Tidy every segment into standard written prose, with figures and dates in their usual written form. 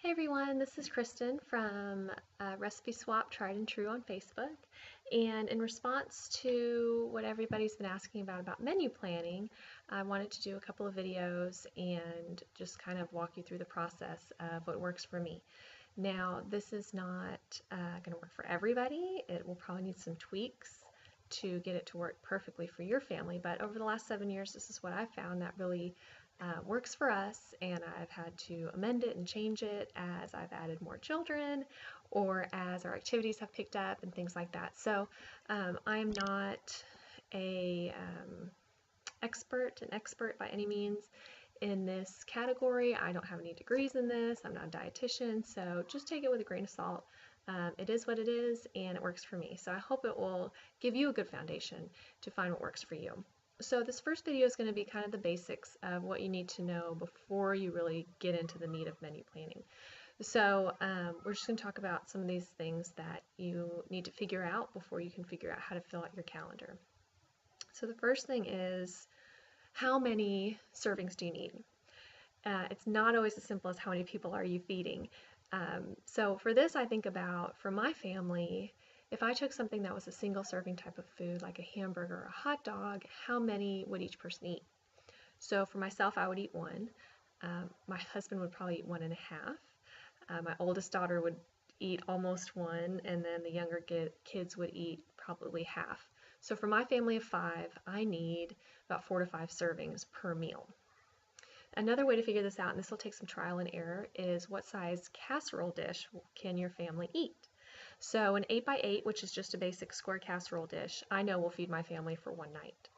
Hi everyone, this is Kristin from Recipe Swap Tried and True on Facebook. And in response to what everybody's been asking about menu planning, I wanted to do a couple of videos and just kind of walk you through the process of what works for me. Now, this is not going to work for everybody. It will probably need some tweaks to get it to work perfectly for your family, but over the last 7 years, this is what I've found that really works for us, and I've had to amend it and change it as I've added more children or as our activities have picked up and things like that. So I'm not an expert by any means in this category. I don't have any degrees in this. I'm not a dietitian, so just take it with a grain of salt. It is what it is, and it works for me. So I hope it will give you a good foundation to find what works for you. So this first video is going to be kind of the basics of what you need to know before you really get into the meat of menu planning. So we're just going to talk about some of these things that you need to figure out before you can figure out how to fill out your calendar. So the first thing is, how many servings do you need? It's not always as simple as how many people are you feeding. So for this, I think about, for my family, if I took something that was a single serving type of food, like a hamburger or a hot dog, how many would each person eat? So for myself, I would eat one. My husband would probably eat 1.5. My oldest daughter would eat almost one, and then the younger kids would eat probably half. So for my family of 5, I need about 4 to 5 servings per meal. Another way to figure this out, and this will take some trial and error, is what size casserole dish can your family eat? So an 8x8, which is just a basic square casserole dish, I know will feed my family for one night.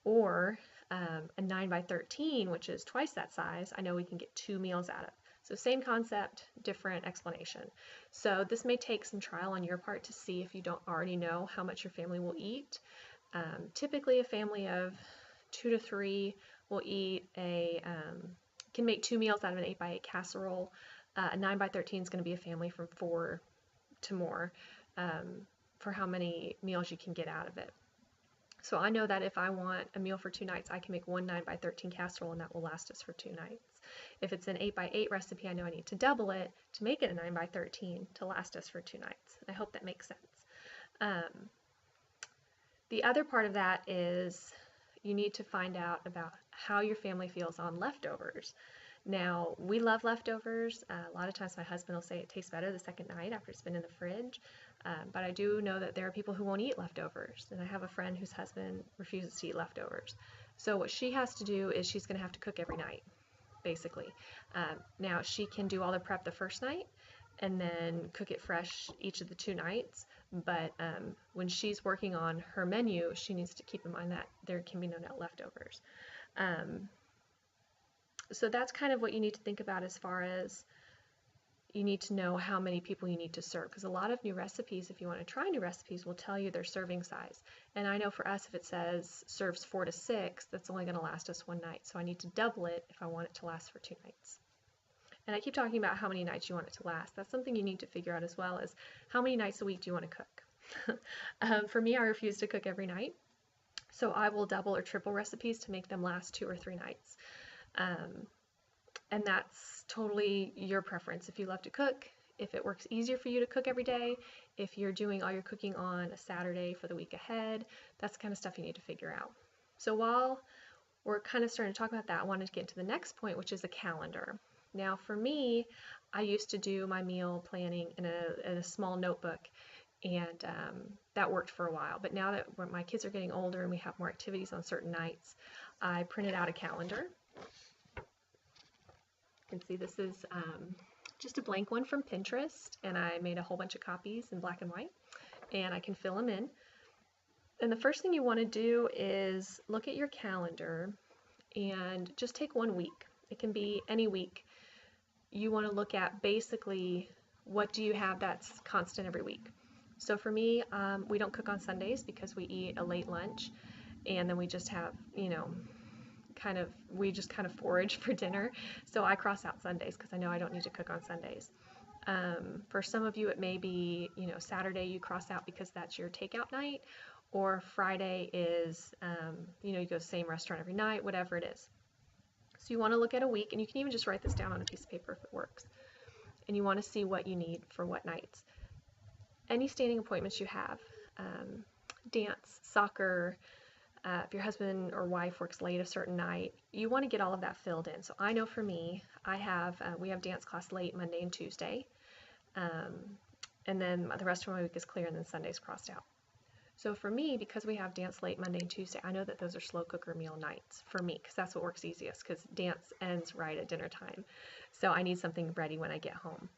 Or a 9x13, which is twice that size, I know we can get 2 meals out of. So same concept, different explanation. So this may take some trial on your part to see if you don't already know how much your family will eat. Typically a family of 2 to 3 will eat can make 2 meals out of an 8x8 casserole. A 9x13 is going to be a family from 4 to more for how many meals you can get out of it. So I know that if I want a meal for 2 nights, I can make one 9x13 casserole, and that will last us for 2 nights. If it's an 8x8 recipe, I know I need to double it to make it a 9x13 to last us for 2 nights. I hope that makes sense. The other part of that is you need to find out about how your family feels on leftovers. Now, we love leftovers. A lot of times my husband will say it tastes better the second night after it's been in the fridge, but I do know that there are people who won't eat leftovers, and I have a friend whose husband refuses to eat leftovers. So what she has to do is she's going to have to cook every night, basically. Now, she can do all the prep the first night and then cook it fresh each of the 2 nights, but when she's working on her menu, she needs to keep in mind that there can be no net leftovers. So that's kind of what you need to think about as far as you need to know how many people you need to serve, because a lot of new recipes, if you want to try new recipes, will tell you their serving size. And I know for us, if it says serves 4 to 6, that's only going to last us one night. So I need to double it if I want it to last for 2 nights. And I keep talking about how many nights you want it to last. That's something you need to figure out as well, is how many nights a week do you want to cook? For me, I refuse to cook every night. So I will double or triple recipes to make them last 2 or 3 nights. And that's totally your preference. If you love to cook, if it works easier for you to cook every day, if you're doing all your cooking on a Saturday for the week ahead, that's the kind of stuff you need to figure out. So while we're kind of starting to talk about that, I wanted to get to the next point, which is a calendar. Now for me, I used to do my meal planning in a small notebook, and that worked for a while. But now that my kids are getting older and we have more activities on certain nights, I printed out a calendar. You can see this is just a blank one from Pinterest, and I made a whole bunch of copies in black and white, and I can fill them in. And the first thing you want to do is look at your calendar and just take 1 week. It can be any week. You want to look at basically what do you have that's constant every week. So for me, we don't cook on Sundays because we eat a late lunch, and then we just have, we just kind of forage for dinner. So I cross out Sundays because I know I don't need to cook on Sundays. For some of you, it may be, Saturday you cross out because that's your takeout night, or Friday is, you go to the same restaurant every night, whatever it is. So you want to look at a week, and you can even just write this down on a piece of paper if it works. and you want to see what you need for what nights. Any standing appointments you have, dance, soccer, if your husband or wife works late a certain night, you want to get all of that filled in. So I know for me, we have dance class late Monday and Tuesday, and then the rest of my week is clear, and then Sunday's crossed out. So for me, because we have dance late Monday and Tuesday, I know that those are slow cooker meal nights for me, because that's what works easiest, because dance ends right at dinner time. So I need something ready when I get home.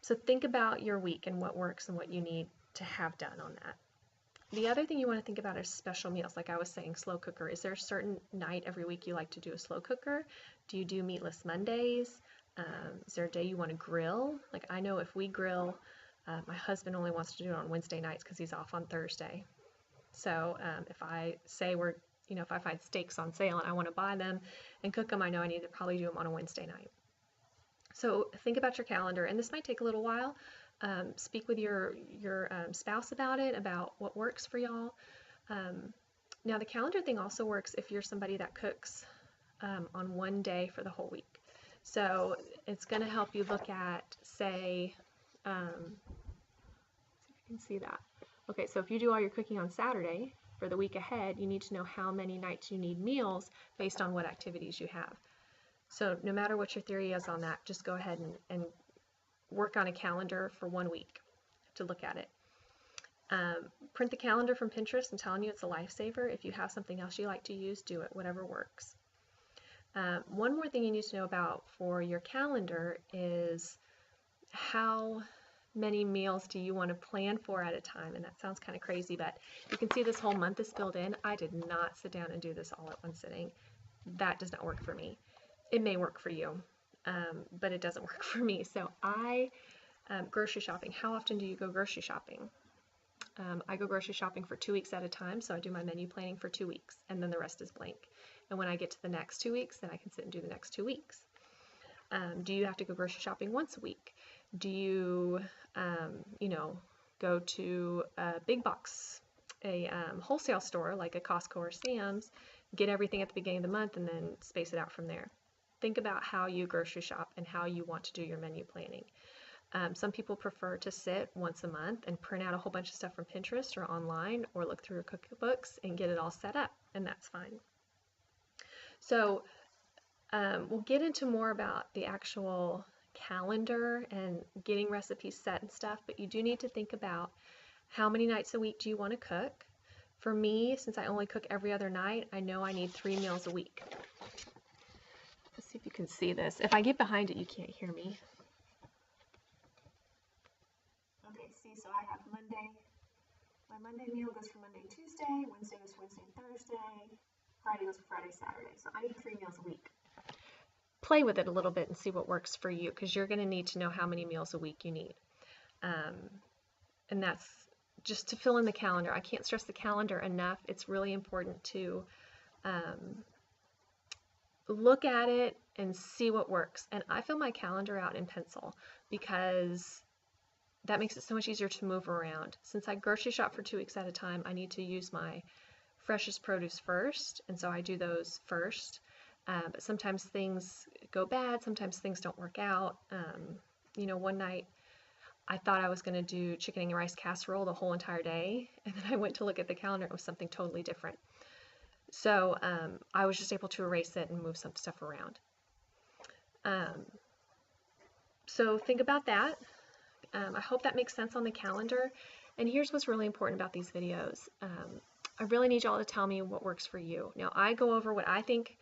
So think about your week and what works and what you need to have done on that. The other thing you want to think about is special meals. Like I was saying, slow cooker. Is there a certain night every week you like to do a slow cooker? Do you do meatless Mondays? Is there a day you want to grill? Like I know if we grill, my husband only wants to do it on Wednesday nights because he's off on Thursday. So if I say if I find steaks on sale and I want to buy them and cook them, I know I need to probably do them on a Wednesday night. So think about your calendar, and this might take a little while. Speak with your spouse about it, about what works for y'all. Now the calendar thing also works if you're somebody that cooks on one day for the whole week. So it's going to help you look at, say, see if you can see that. Okay, so if you do all your cooking on Saturday for the week ahead, you need to know how many nights you need meals based on what activities you have. So no matter what your theory is on that, just go ahead and work on a calendar for 1 week to look at it. Print the calendar from Pinterest. I'm telling you, it's a lifesaver. If you have something else you like to use, do it, whatever works. One more thing you need to know about for your calendar is how many meals do you want to plan for at a time? And that sounds kind of crazy, but you can see this whole month is filled in. I did not sit down and do this all at one sitting. That does not work for me. It may work for you, but it doesn't work for me. So grocery shopping. How often do you go grocery shopping? I go grocery shopping for 2 weeks at a time, so I do my menu planning for 2 weeks, and then the rest is blank. And when I get to the next 2 weeks, then I can sit and do the next 2 weeks. Do you have to go grocery shopping once a week? Do you, go to a big box, a wholesale store like a Costco or Sam's, get everything at the beginning of the month, and then space it out from there? Think about how you grocery shop and how you want to do your menu planning. Some people prefer to sit once a month and print out a whole bunch of stuff from Pinterest or online, or look through cookbooks and get it all set up, and that's fine. So we'll get into more about the actual calendar and getting recipes set and stuff, but you do need to think about how many nights a week do you want to cook. For me, since I only cook every other night, I know I need 3 meals a week. Let's see if you can see this. If I get behind it, you can't hear me. Okay, see, so I have Monday. My Monday meal goes for Monday and Tuesday. Wednesday goes for Wednesday and Thursday. Friday goes for Friday, Saturday. So I need 3 meals a week. Play with it a little bit and see what works for you, because you're going to need to know how many meals a week you need. And that's just to fill in the calendar. I can't stress the calendar enough. It's really important to look at it and see what works. And I fill my calendar out in pencil because that makes it so much easier to move around. Since I grocery shop for 2 weeks at a time, I need to use my freshest produce first, and so I do those first. But sometimes things go bad, sometimes things don't work out. One night I thought I was going to do chicken and rice casserole the whole entire day, and then I went to look at the calendar, it was something totally different. So I was just able to erase it and move some stuff around. So think about that. I hope that makes sense on the calendar. And here's what's really important about these videos. I really need y'all to tell me what works for you. Now, I go over what I think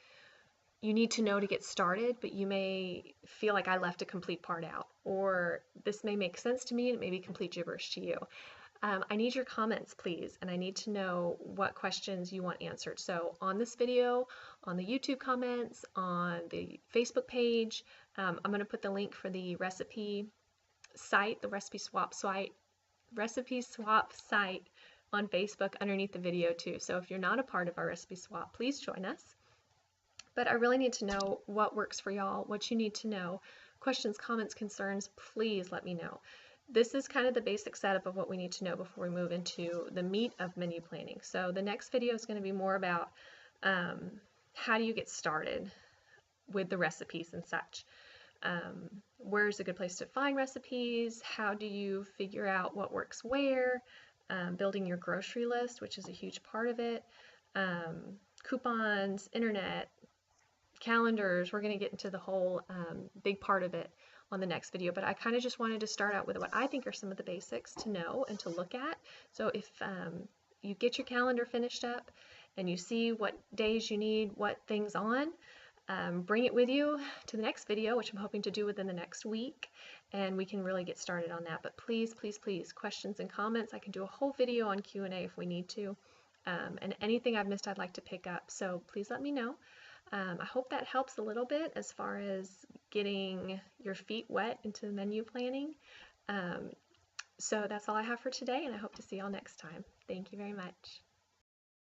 you need to know to get started, but you may feel like I left a complete part out, or this may make sense to me and it may be complete gibberish to you. I need your comments, please, and I need to know what questions you want answered. So on this video, on the YouTube comments, on the Facebook page, I'm going to put the link for the recipe site, the recipe swap site on Facebook underneath the video too. So if you're not a part of our recipe swap, please join us. But I really need to know what works for y'all, what you need to know. Questions, comments, concerns, please let me know. This is kind of the basic setup of what we need to know before we move into the meat of menu planning. So the next video is going to be more about how do you get started with the recipes and such. where's a good place to find recipes, how do you figure out what works where, building your grocery list, which is a huge part of it, coupons, internet, calendars. We're going to get into the whole big part of it on the next video, but I kind of just wanted to start out with what I think are some of the basics to know and to look at. So if you get your calendar finished up and you see what days you need what things on, bring it with you to the next video, which I'm hoping to do within the next week, and we can really get started on that. But please, please, please, questions and comments. I can do a whole video on Q&A if we need to, and anything I've missed I'd like to pick up, so please let me know. I hope that helps a little bit as far as getting your feet wet into menu planning. So that's all I have for today, and I hope to see y'all next time. Thank you very much.